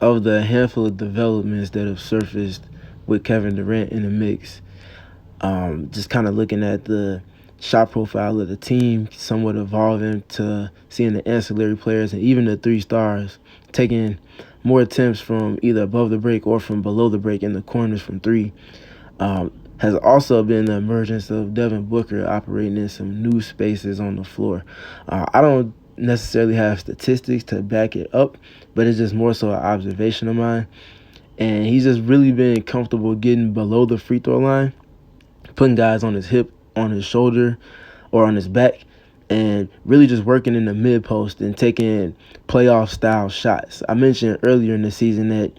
of the handful of developments that have surfaced with Kevin Durant in the mix. Just kind of looking at the shot profile of the team, somewhat evolving to seeing the ancillary players and even the three stars taking more attempts from either above the break or from below the break in the corners from three. Has also been the emergence of Devin Booker operating in some new spaces on the floor. I don't necessarily have statistics to back it up, but it's just more so an observation of mine. And he's just really been comfortable getting below the free throw line, putting guys on his hip, on his shoulder, or on his back, and really just working in the mid post and taking playoff style shots. I mentioned earlier in the season that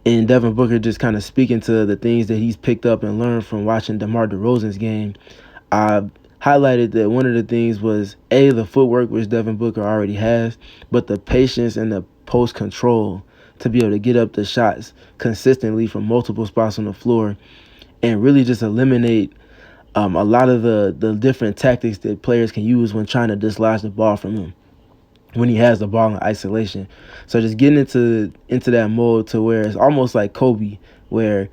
in Devin Booker just kind of speaking to the things that he's picked up and learned from watching DeMar DeRozan's game, I highlighted that one of the things was, A, the footwork, which Devin Booker already has, but the patience and the post control to be able to get up the shots consistently from multiple spots on the floor and really just eliminate a lot of the different tactics that players can use when trying to dislodge the ball from him when he has the ball in isolation. So just getting into that mode to where it's almost like Kobe, where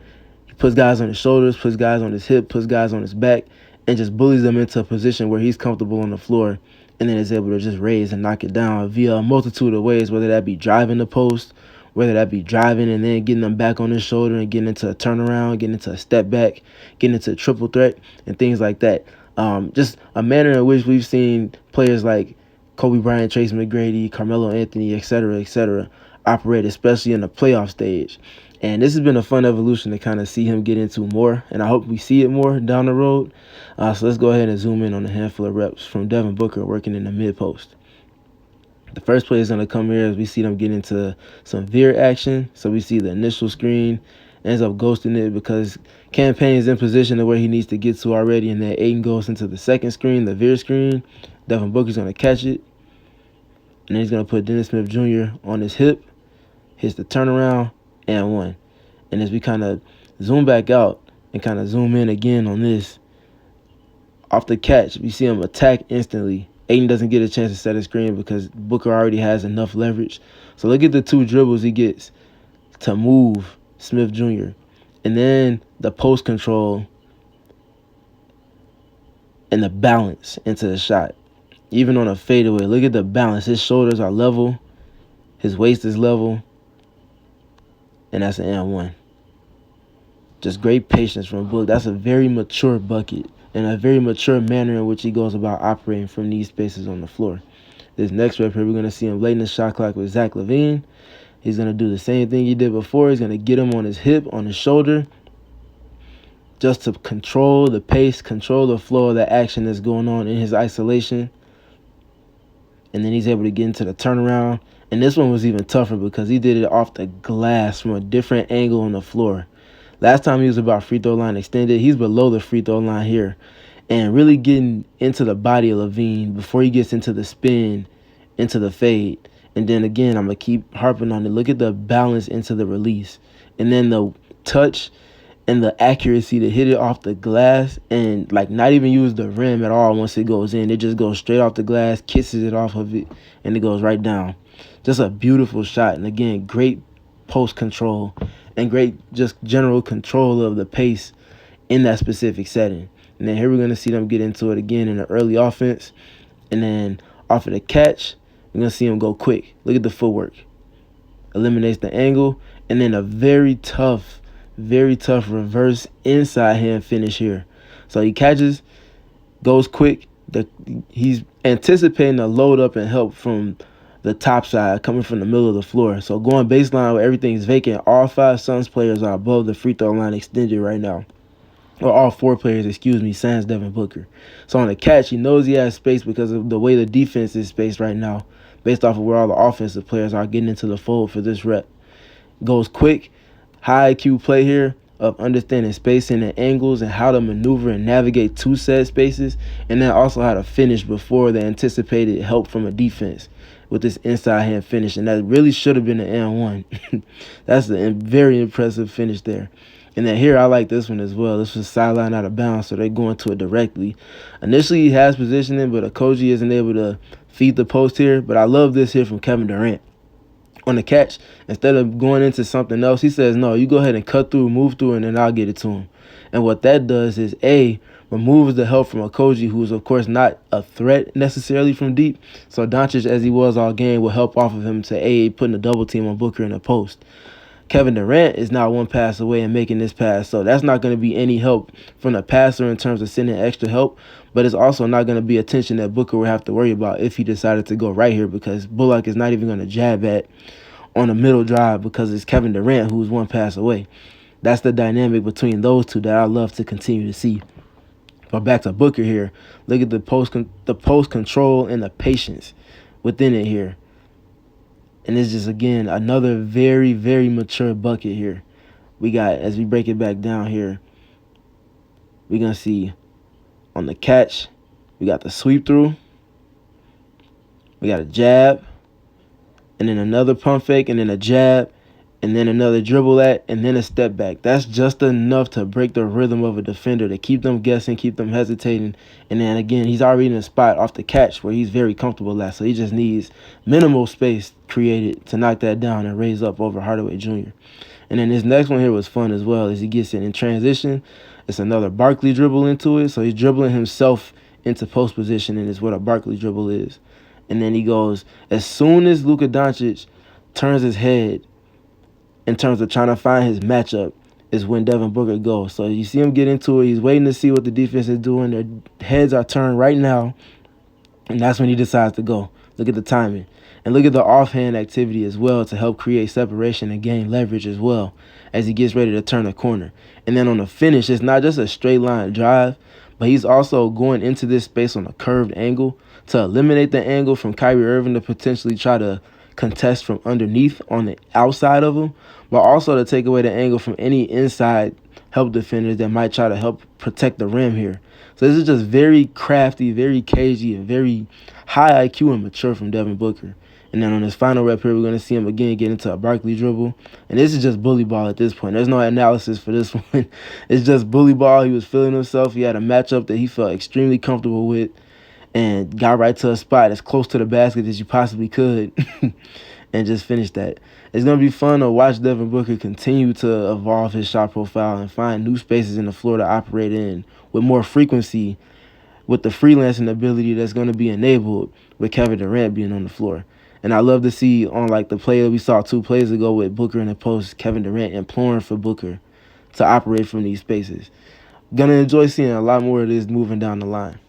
he puts guys on his shoulders, puts guys on his hip, puts guys on his back, and just bullies them into a position where he's comfortable on the floor and then is able to just raise and knock it down via a multitude of ways, whether that be driving the post, whether that be driving and then getting them back on his shoulder and getting into a turnaround, getting into a step back, getting into a triple threat, and things like that. Just a manner in which we've seen players like Kobe Bryant, Tracy McGrady, Carmelo Anthony, et cetera, operate, especially in the playoff stage. And this has been a fun evolution to kind of see him get into more, and I hope we see it more down the road. So let's go ahead and zoom in on a handful of reps from Devin Booker working in the mid-post. The first play is going to come here as we see them get into some veer action. So we see the initial screen, ends up ghosting it because Campaign's in position to where he needs to get to already, and then Aiden goes into the second screen, the veer screen. Devin Booker's going to catch it, and then he's going to put Dennis Smith Jr. on his hip, hits the turnaround, and one. And as we kind of zoom back out and kind of zoom in again on this, off the catch, we see him attack instantly. Aiden doesn't get a chance to set a screen because Booker already has enough leverage. So look at the two dribbles he gets to move Smith Jr. And then the post control and the balance into the shot. Even on a fadeaway, look at the balance. His shoulders are level. His waist is level. And that's an and one. Just great patience from Book. That's a very mature bucket and a very mature manner in which he goes about operating from these spaces on the floor. This next rep here, we're going to see him late in the shot clock with Zach LaVine. He's going to do the same thing he did before. He's going to get him on his hip, on his shoulder, just to control the pace, control the flow of the action that's going on in his isolation. And then he's able to get into the turnaround. And this one was even tougher because he did it off the glass from a different angle on the floor. Last time he was about free throw line extended, he's below the free throw line here. And really getting into the body of LaVine before he gets into the spin, into the fade. And then again, I'm going to keep harping on it. Look at the balance into the release. And then the touch and the accuracy to hit it off the glass and like not even use the rim at all once it goes in. It just goes straight off the glass, kisses it off of it, and it goes right down. Just a beautiful shot. And again, great post control and great just general control of the pace in that specific setting. And then here we're going to see them get into it again in the early offense. And then off of the catch, we're going to see him go quick. Look at the footwork. Eliminates the angle. And then a very tough reverse inside hand finish here. So he catches, goes quick. He's anticipating a load up and help from the top side coming from the middle of the floor. So going baseline where everything's vacant, all five Suns players are above the free throw line extended right now. Or all four players, sans Devin Booker. So on the catch, he knows he has space because of the way the defense is spaced right now, based off of where all the offensive players are getting into the fold for this rep. Goes quick, high IQ play here of understanding spacing and angles and how to maneuver and navigate two set spaces, and then also how to finish before the anticipated help from a defense with this inside hand finish. And that really should have been an and one. That's a very impressive finish there. And then here, I like this one as well. This was sideline out of bounds, so they're going to it directly. Initially, he has positioning, but Okogie isn't able to feed the post here. But I love this here from Kevin Durant on the catch, instead of going into something else, he says, no, you go ahead and cut through, move through, and then I'll get it to him. And what that does is, A, removes the help from Okogie, who's, of course, not a threat necessarily from deep. So Doncic, as he was all game, will help off of him to A, putting a double team on Booker in the post. Kevin Durant is now one pass away and making this pass, so that's not going to be any help from the passer in terms of sending extra help, but it's also not going to be attention that Booker will have to worry about if he decided to go right here, because Bullock is not even going to jab at on a middle drive because it's Kevin Durant who's one pass away. That's the dynamic between those two that I love to continue to see. But back to Booker here. Look at the post control and the patience within it here. And it's just, again, another very, very mature bucket here. We got, as we break it back down here, we're going to see on the catch, we got the sweep through. We got a jab. And then another pump fake, and then a jab, and then another dribble at, and then a step back. That's just enough to break the rhythm of a defender, to keep them guessing, keep them hesitating. And then, again, he's already in a spot off the catch where he's very comfortable at, so he just needs minimal space created to knock that down and raise up over Hardaway Jr. And then this next one here was fun as well, as he gets it in transition. It's another Barkley dribble into it, so he's dribbling himself into post position, and it's what a Barkley dribble is. And then he goes, as soon as Luka Doncic turns his head in terms of trying to find his matchup, is when Devin Booker goes. So you see him get into it. He's waiting to see what the defense is doing. Their heads are turned right now, and that's when he decides to go. Look at the timing. And look at the offhand activity as well to help create separation and gain leverage as well as he gets ready to turn the corner. And then on the finish, it's not just a straight line drive, but he's also going into this space on a curved angle to eliminate the angle from Kyrie Irving to potentially try to contest from underneath on the outside of him, but also to take away the angle from any inside help defenders that might try to help protect the rim here. So this is just very crafty, very cagey, and very high IQ and mature from Devin Booker. And then on his final rep here, we're going to see him again get into a Barkley dribble. And this is just bully ball at this point. There's no analysis for this one. It's just bully ball. He was feeling himself. He had a matchup that he felt extremely comfortable with and got right to a spot as close to the basket as you possibly could and just finished that. It's going to be fun to watch Devin Booker continue to evolve his shot profile and find new spaces in the floor to operate in with more frequency, with the freelancing ability that's going to be enabled with Kevin Durant being on the floor. And I love to see on like the play that we saw 2 plays ago with Booker in the post, Kevin Durant imploring for Booker to operate from these spaces. Gonna enjoy seeing a lot more of this moving down the line.